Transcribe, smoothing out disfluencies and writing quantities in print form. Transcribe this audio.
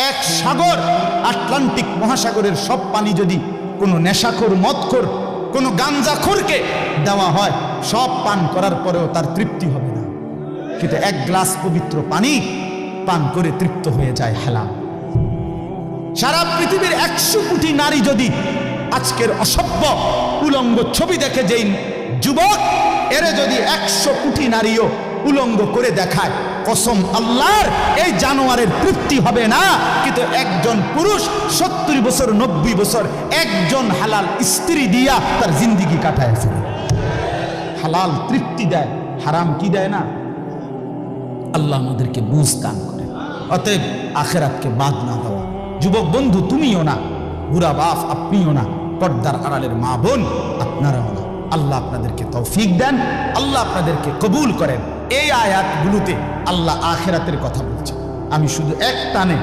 এক সাগর, আটলান্টিক মহাসাগরের সব পানি যদি কোনো নেশাখোর, মদখোর, কোনো গাঞ্জাখোরকে দেওয়া হয়, সব পান করার পরেও তার তৃপ্তি হবে না, কিন্তু এক গ্লাস পবিত্র পানি পান করে তৃপ্ত হয়ে যায় হালাল। সারা পৃথিবীর 100 কোটি নারী যদি আজকের অসভ্য উলঙ্গ ছবি দেখে, যেই যুবক এরে যদি 100 কোটি নারীও উলঙ্গ করে দেখায়, কসম আল্লাহর এই জানোয়ারের তৃপ্তি হবে না। কিন্তু একজন পুরুষ 70 বছর 90 বছর একজন হালাল স্ত্রী দিয়া তার জিন্দিগি কাটায় ফেলে। হালাল তৃপ্তি দেয়, হারাম কি দেয় না। আল্লাহ আমাদেরকে বুঝ দান করে। অতএব আখেরাতকে বাদ না দেওয়া। যুবক বন্ধু তুমিও না, বুড়া বাপ আপনিও না, পর্দার আড়ালের মা বোন আপনারাও না। আল্লাহ আপনাদেরকে তৌফিক দেন, আল্লাহ আপনাদেরকে কবুল করেন। এই আয়াতগুলোতে আল্লাহ আখেরাতের কথা বলছে। আমি শুধু এক টানে